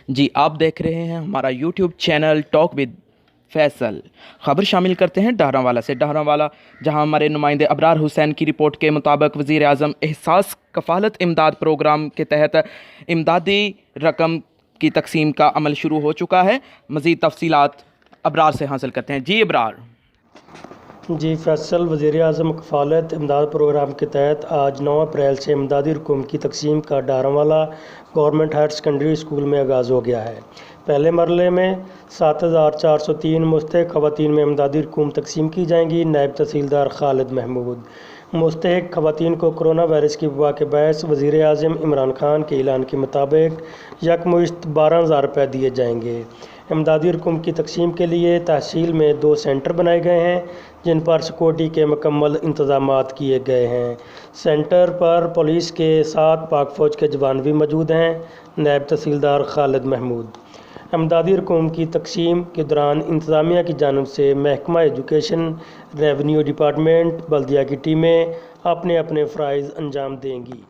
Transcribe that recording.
جی آپ دیکھ رہے ہیں ہمارا YouTube channel talk with Faisal. خبر شامل کرتے ہیں ڈہرانوالا سے۔ ڈہرانوالا جہاں ہمارے نمائندے ابرار حسین کی رپورٹ کے مطابق وزیر اعظم احساس کفالت امداد پروگرام کے تحت امدادی رقم کی تقسیم کا عمل شروع ہو چکا ہے۔ مزید تفصیلات ابرار سے حاصل کرتے ہیں۔ جی ابرار۔ جی فیصل، وزیر اعظم کفالت امداد پروگرام کے تحت آج 9 اپریل سے امدادی رقوم کی تقسیم کا ڈہرانوالا گورنمنٹ ہائر سیکنڈری اسکول میں آغاز ہو گیا ہے۔ پہلے مرحلے میں 7403 مستحق خواتین میں امدادی رقوم تقسیم کی جائیں گی۔ نائب تحصیلدار خالد محمود۔ مستحق خواتین کو کرونا وائرس کی وبا کے باعث وزیر اعظم عمران خان کے اعلان کے مطابق یکمشت 12,000 روپے دیے جائیں گے۔ امدادی رقوم کی تقسیم کے لیے تحصیل میں 2 سینٹر بنائے گئے ہیں جن پر سیکورٹی کے مکمل انتظامات کیے گئے ہیں۔ سینٹر پر پولیس کے ساتھ پاک فوج کے جوان بھی موجود ہیں۔ نائب تحصیلدار خالد محمود۔ امدادی رقوم کی تقسیم کے دوران انتظامیہ کی جانب سے محکمہ ایجوکیشن، ریونیو ڈپارٹمنٹ، بلدیہ کی ٹیمیں اپنے اپنے فرائض انجام دیں گی۔